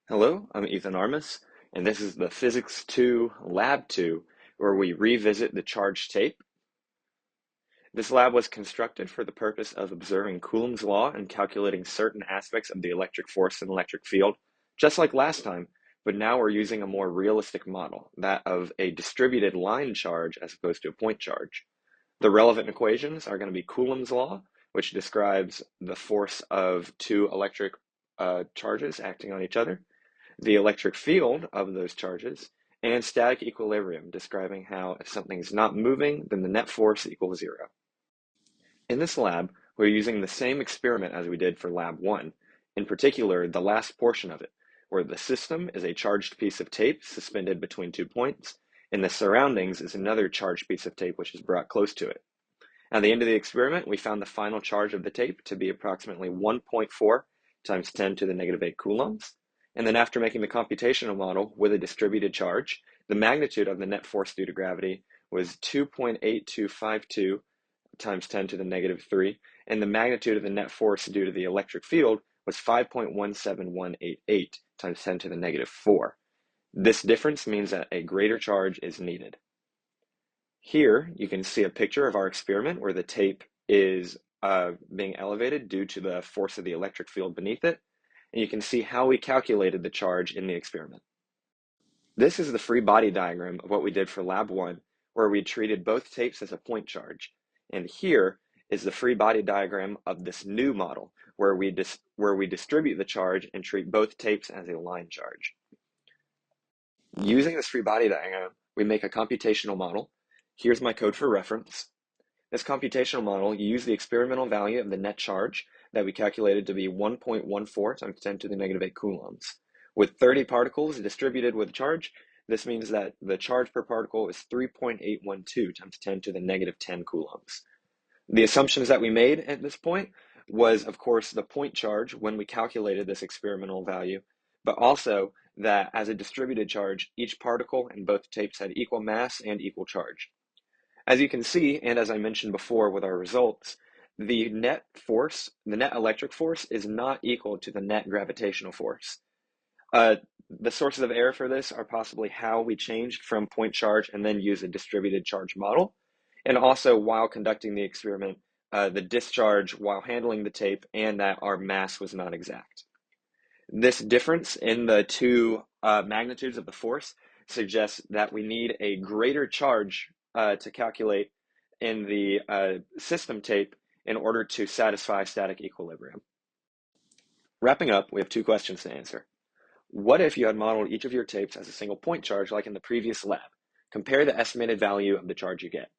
Hello, I'm Ethan Armas, and this is the Physics 2 Lab 2, where we revisit the charge tape. This lab was constructed for the purpose of observing Coulomb's law and calculating certain aspects of the electric force and electric field, just like last time, but now we're using a more realistic model, that of a distributed line charge as opposed to a point charge. The relevant equations are going to be Coulomb's law, which describes the force of two electric charges acting on each other, the electric field of those charges, and static equilibrium, describing how if something is not moving, then the net force equals zero. In this lab, we're using the same experiment as we did for Lab 1, in particular, the last portion of it, where the system is a charged piece of tape suspended between 2 points, and the surroundings is another charged piece of tape which is brought close to it. At the end of the experiment, we found the final charge of the tape to be approximately 1.4 times 10 to the negative 8 coulombs. And then after making the computational model with a distributed charge, the magnitude of the net force due to gravity was 2.8252 times 10 to the negative 3, and the magnitude of the net force due to the electric field was 5.17188 times 10 to the negative 4. This difference means that a greater charge is needed. Here, you can see a picture of our experiment where the tape is being elevated due to the force of the electric field beneath it, and you can see how we calculated the charge in the experiment. This is the free body diagram of what we did for Lab 1, where we treated both tapes as a point charge. And here is the free body diagram of this new model, where we distribute the charge and treat both tapes as a line charge. Using this free body diagram, we make a computational model. Here's my code for reference. This computational model used the experimental value of the net charge that we calculated to be 1.14 times 10 to the negative 8 coulombs. With 30 particles distributed with charge, this means that the charge per particle is 3.812 times 10 to the negative 10 coulombs. The assumptions that we made at this point was, of course, the point charge when we calculated this experimental value, but also that as a distributed charge, each particle in both tapes had equal mass and equal charge. As you can see, and as I mentioned before with our results, the net force, the net electric force, is not equal to the net gravitational force. The sources of error for this are possibly how we changed from point charge and then use a distributed charge model, and also while conducting the experiment, the discharge while handling the tape, and that our mass was not exact. This difference in the two magnitudes of the force suggests that we need a greater charge to calculate in the system tape in order to satisfy static equilibrium. Wrapping up, we have two questions to answer. What if you had modeled each of your tapes as a single point charge like in the previous lab? Compare the estimated value of the charge you get.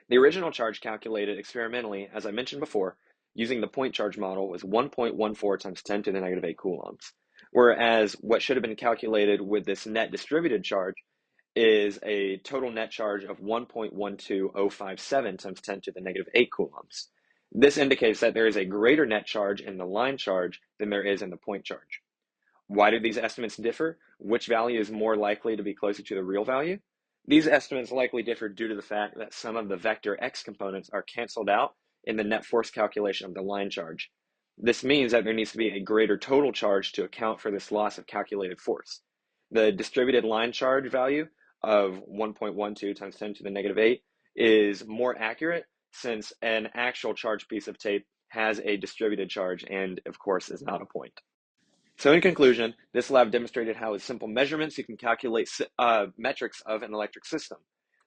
The original charge calculated experimentally, as I mentioned before, using the point charge model was 1.14 times 10 to the negative 8 coulombs, whereas what should have been calculated with this net distributed charge is a total net charge of 1.12057 times 10 to the negative 8 coulombs. This indicates that there is a greater net charge in the line charge than there is in the point charge. Why do these estimates differ? Which value is more likely to be closer to the real value? These estimates likely differ due to the fact that some of the vector x components are canceled out in the net force calculation of the line charge. This means that there needs to be a greater total charge to account for this loss of calculated force. The distributed line charge value of 1.12 times 10 to the negative 8 is more accurate since an actual charged piece of tape has a distributed charge and, of course, is not a point. So in conclusion, this lab demonstrated how with simple measurements you can calculate metrics of an electric system.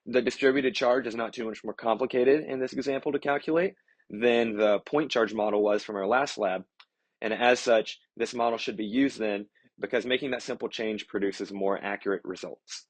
The distributed charge is not too much more complicated in this example to calculate than the point charge model was from our last lab. And as such, this model should be used then because making that simple change produces more accurate results.